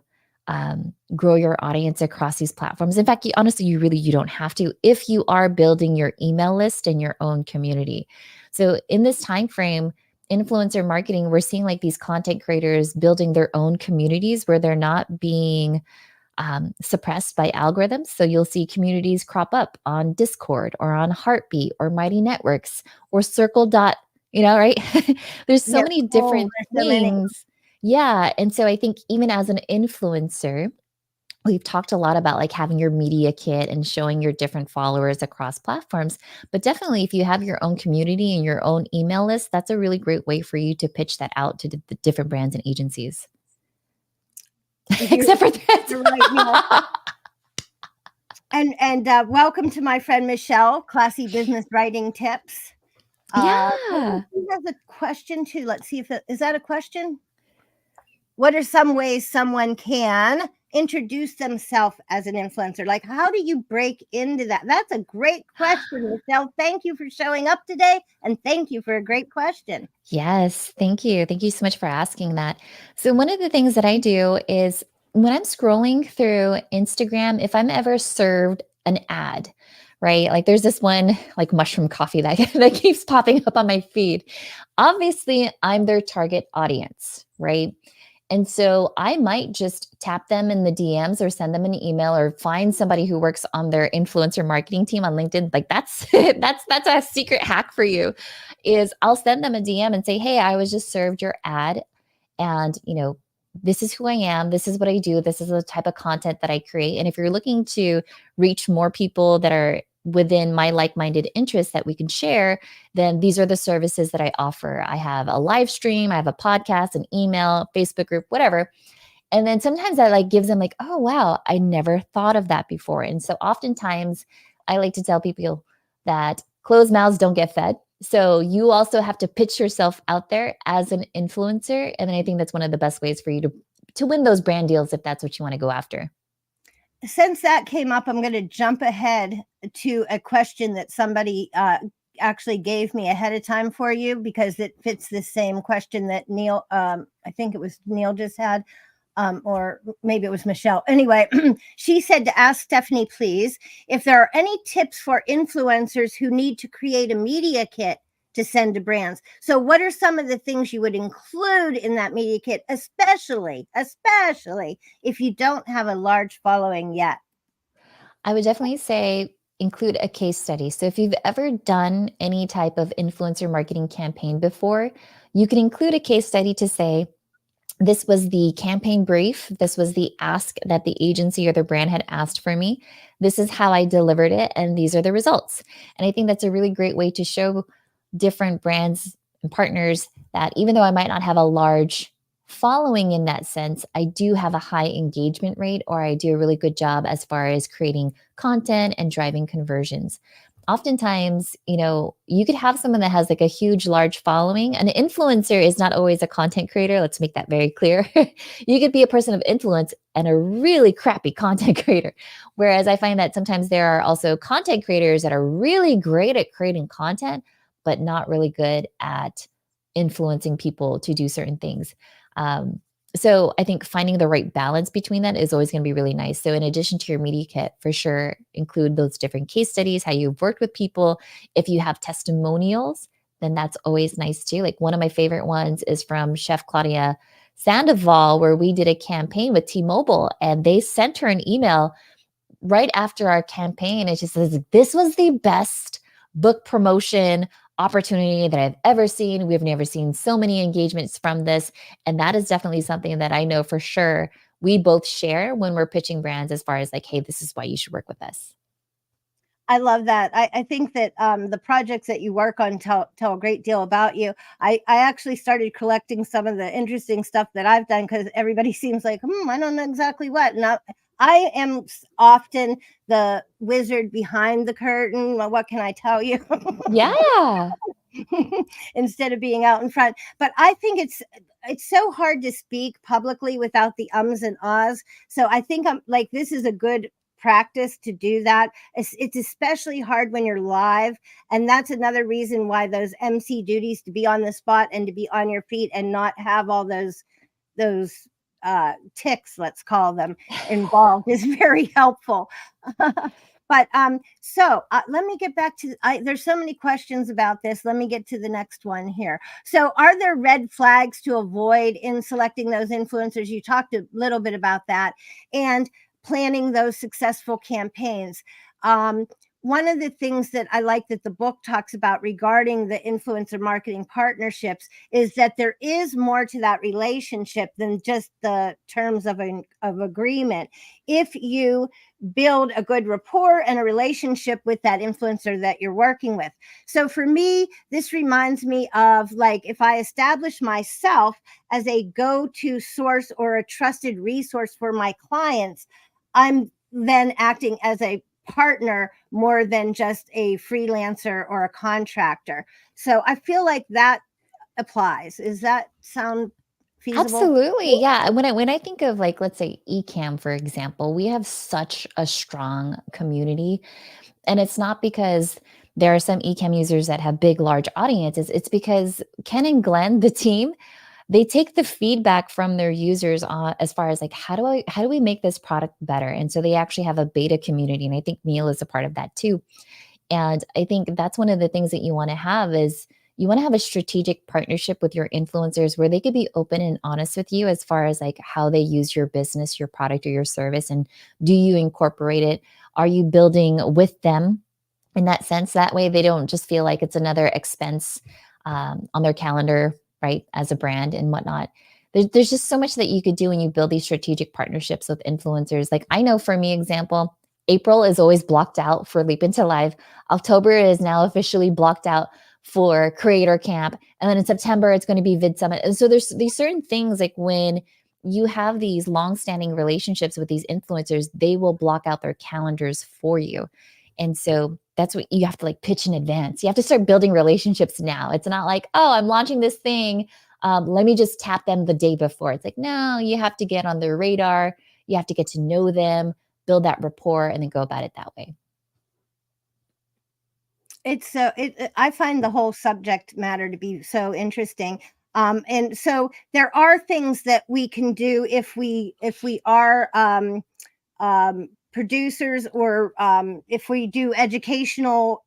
grow your audience across these platforms. In fact, honestly, you don't have to if you are building your email list and your own community. So in this time frame, influencer marketing, we're seeing like these content creators building their own communities where they're not being suppressed by algorithms. So you'll see communities crop up on Discord or on Heartbeat or Mighty Networks or Circle Dot, right? There's so Yes. many different There's so many. things. Yeah. And so I think even as an influencer, we've talked a lot about like having your media kit and showing your different followers across platforms. But definitely, if you have your own community and your own email list, that's a really great way for you to pitch that out to the different brands and agencies. Except for that. You're right, and welcome to my friend Michelle, Classy Business Writing Tips. Yeah. He has a question too. Let's see if is that a question? What are some ways someone can introduce themselves as an influencer? Like, how do you break into that? That's a great question, Michelle. Thank you for showing up today, and thank you for a great question. Yes, thank you. Thank you so much for asking that. So, one of the things that I do is when I'm scrolling through Instagram, if I'm ever served an ad, right? Like there's this one like mushroom coffee that, that keeps popping up on my feed. Obviously, I'm their target audience, right? And so I might just tap them in the DMs or send them an email or find somebody who works on their influencer marketing team on LinkedIn. Like that's that's a secret hack for you is I'll send them a DM and say, "Hey, I was just served your ad and, this is who I am. This is what I do. This is the type of content that I create. And if you're looking to reach more people that are within my like-minded interests that we can share, then these are the services that I offer. I have a live stream, I have a podcast, an email, Facebook group, whatever." And then sometimes that like gives them like, "Oh, wow, I never thought of that before." And so oftentimes I like to tell people that closed mouths don't get fed. So you also have to pitch yourself out there as an influencer. And then I think that's one of the best ways for you to win those brand deals if that's what you want to go after. Since that came up, I'm going to jump ahead to a question that somebody actually gave me ahead of time for you, because it fits the same question that Neal, I think it was Neal just had, or maybe it was Michelle. Anyway, she said to ask Stephanie, please, if there are any tips for influencers who need to create a media kit to send to brands. So what are some of the things you would include in that media kit, especially if you don't have a large following yet? I would definitely say include a case study. So if you've ever done any type of influencer marketing campaign before, you can include a case study to say, this was the campaign brief. This was the ask that the agency or the brand had asked for me. This is how I delivered it, and these are the results. And I think that's a really great way to show different brands and partners that even though I might not have a large following in that sense, I do have a high engagement rate, or I do a really good job as far as creating content and driving conversions. oftentimes, you could have someone that has like a huge, large following. An influencer is not always a content creator. Let's make that very clear. You could be a person of influence and a really crappy content creator. Whereas I find that sometimes there are also content creators that are really great at creating content, but not really good at influencing people to do certain things. So I think finding the right balance between that is always going to be really nice. So in addition to your media kit, for sure, include those different case studies, how you've worked with people. If you have testimonials, then that's always nice too. Like one of my favorite ones is from Chef Claudia Sandoval, where we did a campaign with T-Mobile and they sent her an email right after our campaign. It just says, this was the best book promotion opportunity that I've ever seen. We've never seen so many engagements from this. And that is definitely something that I know for sure we both share when we're pitching brands, as far as like, hey, this is why you should work with us. I love that. I think that the projects that you work on tell a great deal about you. I actually started collecting some of the interesting stuff that I've done, because everybody seems like, I don't know exactly what. And I am often the wizard behind the curtain. Well, what can I tell you? Yeah. Instead of being out in front. But I think it's so hard to speak publicly without the ums and ahs. So I think I'm like, this is a good practice to do that. It's especially hard when you're live, and that's another reason why those MC duties, to be on the spot and to be on your feet and not have all those ticks, let's call them, involved, is very helpful. But so let me get back to, there's so many questions about this. Let me get to the next one here. So are there red flags to avoid in selecting those influencers? You talked a little bit about that, and planning those successful campaigns. One of the things that I like that the book talks about regarding the influencer marketing partnerships is that there is more to that relationship than just the terms of agreement. If you build a good rapport and a relationship with that influencer that you're working with. So for me, this reminds me of, like, if I establish myself as a go-to source or a trusted resource for my clients, I'm then acting as a partner more than just a freelancer or a contractor. So I feel like that applies. Does that sound feasible? Absolutely. Yeah. When I think of, like, let's say Ecamm, for example, we have such a strong community. And it's not because there are some Ecamm users that have big, large audiences. It's because Ken and Glenn, the team, they take the feedback from their users as far as like, how do we make this product better? And so they actually have a beta community. And I think Neal is a part of that too. And I think that's one of the things that you want to have is you want to have a strategic partnership with your influencers where they could be open and honest with you as far as like how they use your business, your product, or your service. And do you incorporate it? Are you building with them in that sense? That way they don't just feel like it's another expense on their calendar, right, as a brand and whatnot. There's just so much that you could do when you build these strategic partnerships with influencers. Like I know for me, example, April is always blocked out for Leap Into Live. October is now officially blocked out for Creator Camp. And then in September, it's going to be Vid Summit. And so there's these certain things, like when you have these long-standing relationships with these influencers, they will block out their calendars for you. And so that's what you have to like pitch in advance. You have to start building relationships now. It's not like, oh, I'm launching this thing. Let me just tap them the day before. It's like, no, you have to get on their radar. You have to get to know them, build that rapport, and then go about it that way. It's I find the whole subject matter to be so interesting. And so there are things that we can do if we are producers, or if we do educational,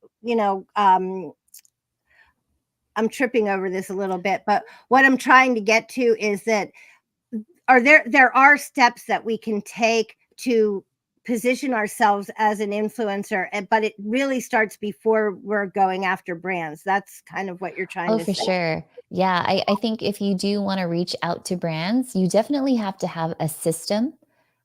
I'm tripping over this a little bit, but what I'm trying to get to is that there are steps that we can take to position ourselves as an influencer, but it really starts before we're going after brands. That's kind of what you're trying to for say. Sure. Yeah. I think if you do want to reach out to brands, you definitely have to have a system,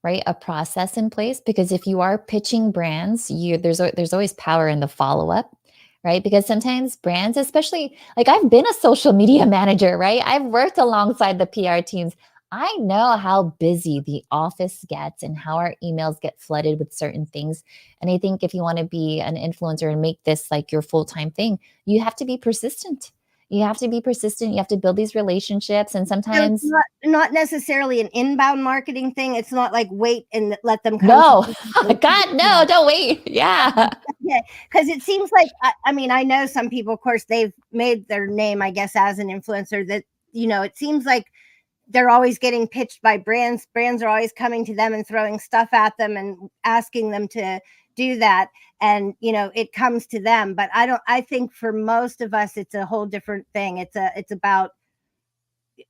right? A process in place, because if you are pitching brands, there's always power in the follow-up, right? Because sometimes brands, especially like I've been a social media manager, right? I've worked alongside the PR teams. I know how busy the office gets and how our emails get flooded with certain things. And I think if you want to be an influencer and make this like your full-time thing, you have to be persistent. You have to be persistent. You have to build these relationships. And So it's sometimes, not necessarily an inbound marketing thing. It's not like wait and let them come to no, you. God, no, don't wait. Yeah, Yeah, because it seems like I mean, I know some people, of course, they've made their name, I guess, as an influencer. That it seems like they're always getting pitched by brands. Brands are always coming to them and throwing stuff at them and asking them to do that. And it comes to them. But I think for most of us, it's a whole different thing. It's about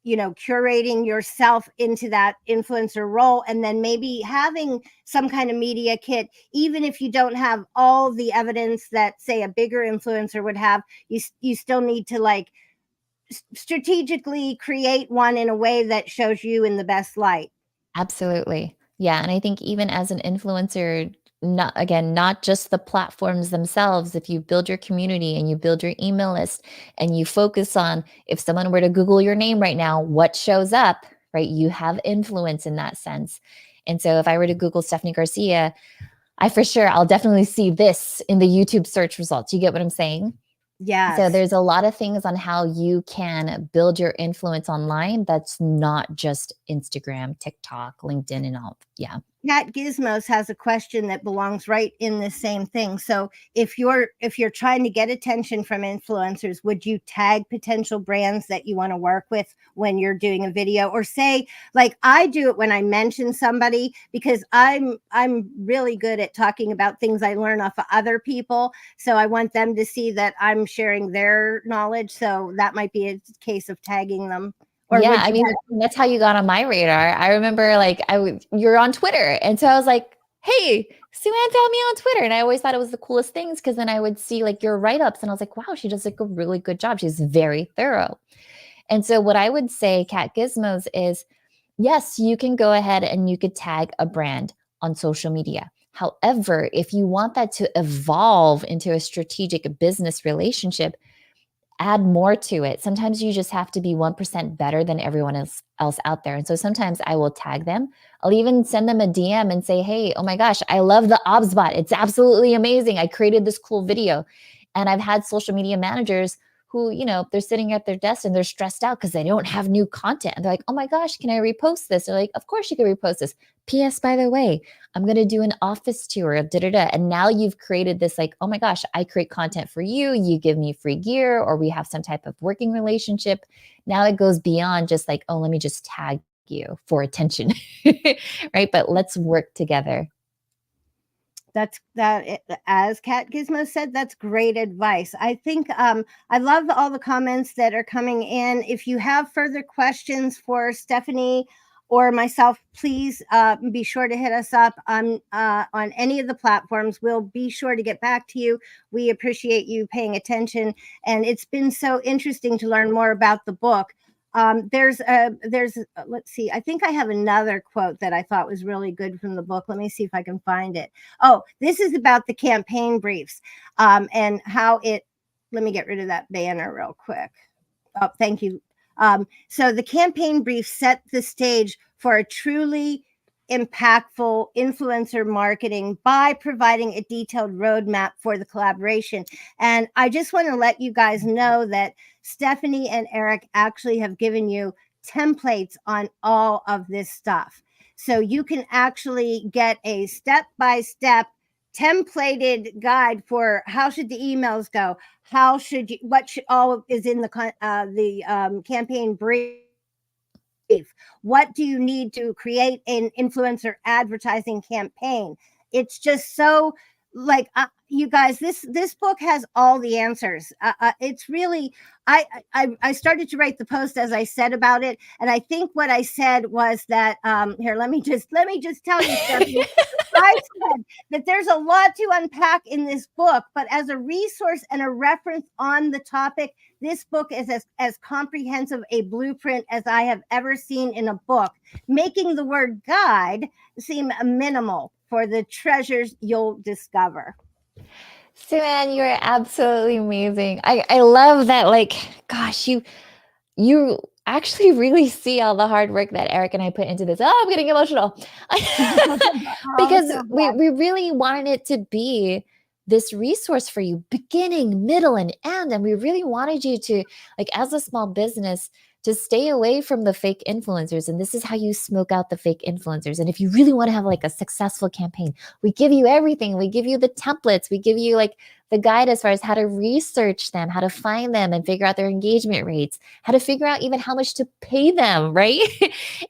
curating yourself into that influencer role, and then maybe having some kind of media kit, even if you don't have all the evidence that, say, a bigger influencer would have. You still need to like strategically create one in a way that shows you in the best light. absolutely. Yeah. And I think even as an influencer, not just the platforms themselves, if you build your community and you build your email list and you focus on if someone were to Google your name right now, what shows up, right? You have influence in that sense. And so if I were to Google Stephanie Garcia, I'll definitely see this in the YouTube search results. You get what I'm saying? So Yes. there's a lot of things on how you can build your influence online that's not just Instagram, TikTok, LinkedIn, and all. Yeah. Cat Gizmos has a question that belongs right in the same thing. So if you're trying to get attention from influencers, would you tag potential brands that you want to work with when you're doing a video? Or say, like I do it when I mention somebody, because I'm really good at talking about things I learn off of other people. So I want them to see that I'm sharing their knowledge. So that might be a case of tagging them. Or Yeah, would I you mean, have that's how you got on my radar. I remember like you're on Twitter. And so I was like, hey, Sue-Ann found me on Twitter. And I always thought it was the coolest things because then I would see like your write-ups and I was like, wow, she does like a really good job. She's very thorough. And so what I would say, Cat Gizmos, is yes, you can go ahead and you could tag a brand on social media. However, if you want that to evolve into a strategic business relationship, add more to it. Sometimes you just have to be 1% better than everyone else out there. And so sometimes I will tag them. I'll even send them a DM and say, hey, oh my gosh, I love the ObsBot. It's absolutely amazing. I created this cool video. And I've had social media managers who, they're sitting at their desk and they're stressed out because they don't have new content. And they're like, oh my gosh, can I repost this? They're like, of course you can repost this. P.S. By the way, I'm going to do an office tour of da-da-da. And now you've created this like, oh my gosh, I create content for you. You give me free gear or we have some type of working relationship. Now it goes beyond just like, oh, let me just tag you for attention, right? But let's work together. As Cat Gizmo said, that's great advice. I think I love all the comments that are coming in. If you have further questions for Stephanie or myself, please be sure to hit us up on any of the platforms. We'll be sure to get back to you. We appreciate you paying attention, and it's been so interesting to learn more about the book. Let's see, I think I have another quote that I thought was really good from the book. Let me see if I can find it. Oh, this is about the campaign briefs, and how let me get rid of that banner real quick. Oh, thank you. So the campaign brief set the stage for a truly impactful influencer marketing by providing a detailed roadmap for the collaboration. And I just want to let you guys know that Stephanie and Eric actually have given you templates on all of this stuff. So you can actually get a step-by-step templated guide for how should the emails go, what should all is in the campaign brief. What do you need to create an influencer advertising campaign? It's just so like you guys, this book has all the answers. It's really I started to write the post as I said about it, and I think what I said was that here, let me just tell you, Stephanie. I said that there's a lot to unpack in this book, but as a resource and a reference on the topic, this book is as comprehensive a blueprint as I have ever seen in a book, making the word guide seem minimal for the treasures you'll discover. Sue-Ann, you're absolutely amazing. I love that. Like, gosh, actually really see all the hard work that Eric and I put into this. Oh, I'm getting emotional. Oh, Because so we really wanted it to be this resource for you, beginning, middle, and end. And we really wanted you to, like, as a small business, to stay away from the fake influencers. And this is how you smoke out the fake influencers. And if you really want to have like a successful campaign, we give you everything. We give you the templates. We give you like the guide as far as how to research them, how to find them and figure out their engagement rates, how to figure out even how much to pay them, right?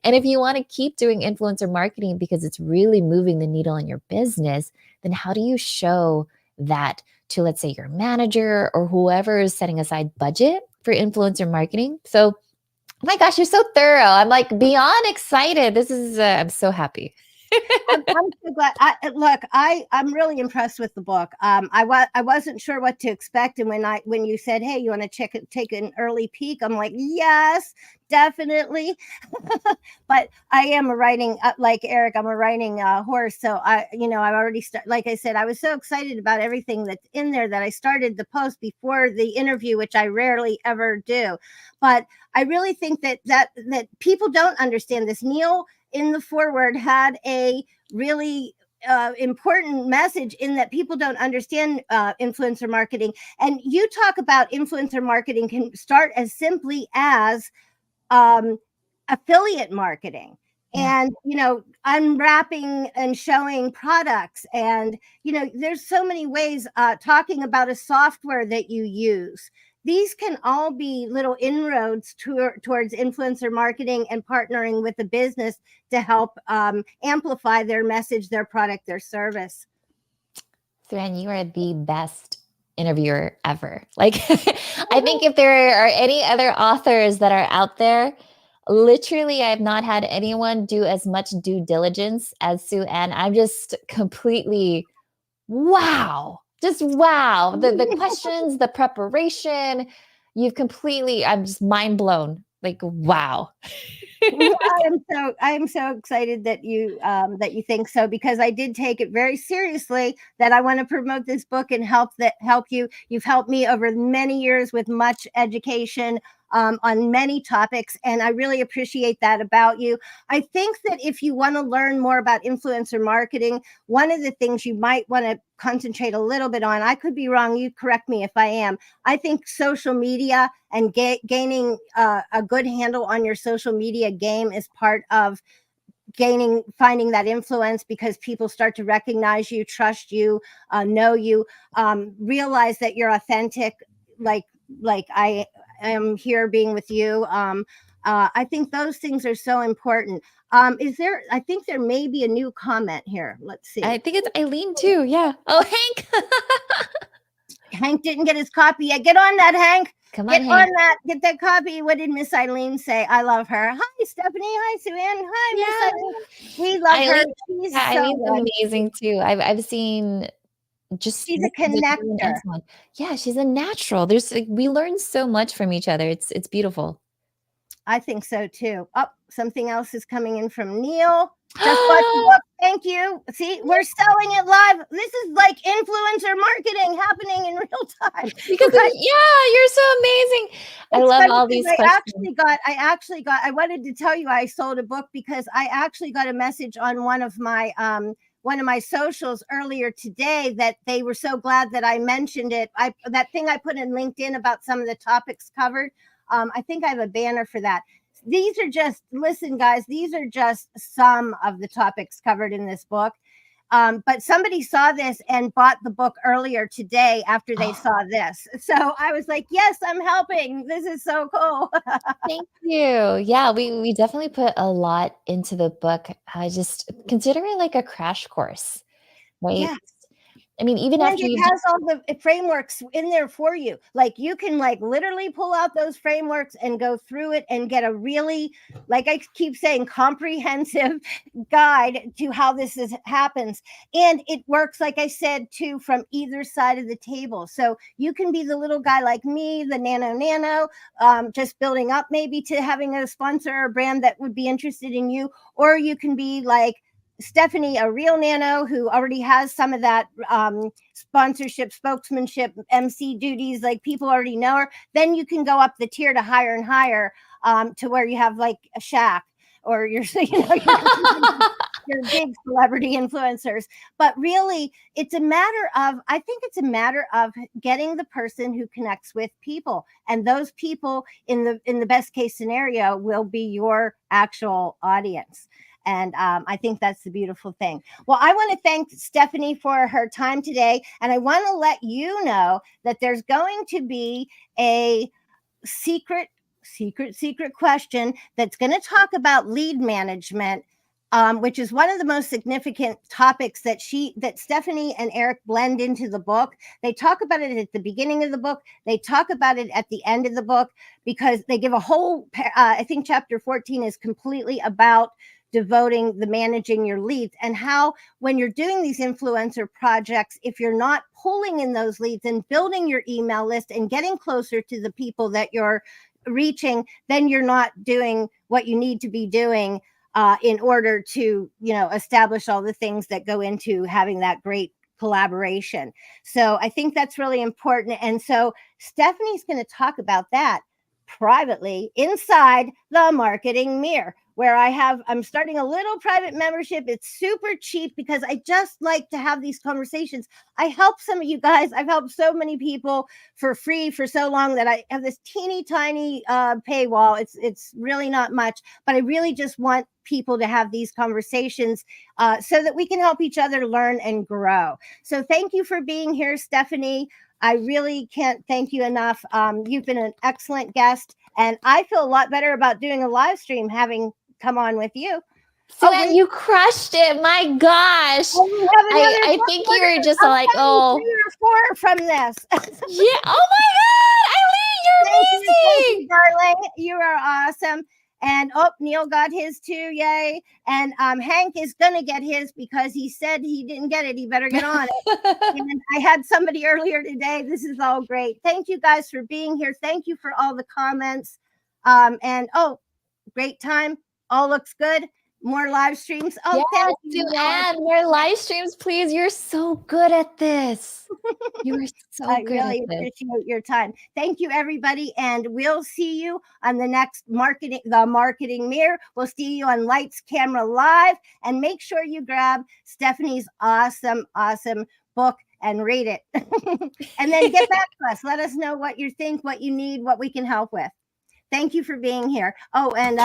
And if you want to keep doing influencer marketing because it's really moving the needle in your business, then how do you show that to, let's say, your manager or whoever is setting aside budget for influencer marketing? So, oh my gosh, you're so thorough. I'm like beyond excited. This is, I'm so happy. I'm so glad. I'm really impressed with the book. I wasn't sure what to expect, and when you said, "Hey, you want to take an early peek," I'm like, "Yes, definitely." But I am a writing like Eric. I'm a writing horse, so I've already like I said, I was so excited about everything that's in there that I started the post before the interview, which I rarely ever do. But I really think that people don't understand this. Neal in the foreword had a really important message in that people don't understand influencer marketing. And you talk about influencer marketing can start as simply as affiliate marketing. Yeah. And unwrapping and showing products, and there's so many ways, talking about a software that you use. These can all be little inroads towards influencer marketing and partnering with the business to help amplify their message, their product, their service. Suran, you are the best interviewer ever. Like, I think if there are any other authors that are out there, literally, I've not had anyone do as much due diligence as Sue Ann. I'm just completely wow. Just wow. The questions, the preparation, I'm just mind blown. Like, wow. Well, I am so excited that you think so, because I did take it very seriously that I want to promote this book and help you. You've helped me over many years with much education on many topics, and I really appreciate that about you. I think that if you want to learn more about influencer marketing, one of the things you might want to concentrate a little bit on, I could be wrong, you correct me if I am, I think social media and gaining a good handle on your social media game is part of finding that influence, because people start to recognize you, trust you, know you, realize that you're authentic, like I am here being with you. I think those things are so important. I think there may be a new comment here. Let's see. I think it's Eileen too. Yeah. Oh, Hank. Hank didn't get his copy yet. Get on that, Hank. Come on, Get Hank. on that. Get that copy. What did Miss Eileen say? I love her. Hi, Stephanie. Hi, Sue Ann. Hi, Miss Eileen. We love her. She's Yeah, so Eileen's good. amazing too. I've seen just She's a connector. Yeah, she's a natural. We learn so much from each other. It's beautiful. I think so too. Oh, something else is coming in from Neal. Just bought the book. Thank you. See, we're selling it live. This is like influencer marketing happening in real time. Because you're so amazing. I love all these questions. I wanted to tell you I sold a book because I actually got a message on one of my socials earlier today that they were so glad that I mentioned it. That thing I put in LinkedIn about some of the topics covered. I think I have a banner for that. Listen, guys, these are just some of the topics covered in this book. But somebody saw this and bought the book earlier today after they saw this. So I was like, yes, I'm helping. This is so cool. Thank you. Yeah, we definitely put a lot into the book. Just consider it like a crash course, right? Yes. I mean, even And after it has all the frameworks in there for you. Like you can literally pull out those frameworks and go through it and get a really, like I keep saying, comprehensive guide to how happens. And it works, like I said, too, from either side of the table. So you can be the little guy like me, the nano, just building up maybe to having a sponsor or brand that would be interested in you. Or you can be like Stephanie, a real nano who already has some of that sponsorship, spokesmanship, MC duties, like people already know her. Then you can go up the tier to higher and higher. to where you have like a shack or you're, you're big celebrity influencers. But really, it's a matter of, I think it's a matter of getting the person who connects with people. And those people in the best case scenario will be your actual audience. And I think that's the beautiful thing. Well, I want to thank Stephanie for her time today. And I want to let you know that there's going to be a secret question that's going to talk about lead management, which is one of the most significant topics that Stephanie and Eric blend into the book. They talk about it at the beginning of the book. They talk about it at the end of the book because they give a whole, I think chapter 14 is completely about devoting the managing your leads, and how when you're doing these influencer projects, if you're not pulling in those leads and building your email list and getting closer to the people that you're reaching, then you're not doing what you need to be doing in order to, establish all the things that go into having that great collaboration. So I think that's really important. And so Stephanie's going to talk about that privately inside the marketing mirror, where I'm starting a little private membership. It's super cheap because I just like to have these conversations. I help some of you guys. I've helped so many people for free for so long that I have this teeny tiny paywall. It's really not much, but I really just want people to have these conversations so that we can help each other learn and grow. So thank you for being here, Stephanie. I really can't thank you enough. You've been an excellent guest, and I feel a lot better about doing a live stream having come on with you. Suzanne, you crushed it. My gosh. I think you were just like, 3 or 4 from this. Yeah. Oh my God. Eileen, you're amazing. Thank you, darling. You are awesome. And Neal got his too. Yay. And Hank is going to get his because he said he didn't get it. He better get on it. And I had somebody earlier today. This is all great. Thank you guys for being here. Thank you for all the comments. And great time. All looks good. More live streams. Oh, yes, Suzanne, more live streams, please. You're so good at this. You are so good at this. I really appreciate your time. Thank you, everybody. And we'll see you on the next Marketing Mirror. We'll see you on Lights, Camera, Live. And make sure you grab Stephanie's awesome book and read it. And then get back to us. Let us know what you think, what you need, what we can help with. Thank you for being here. Oh, and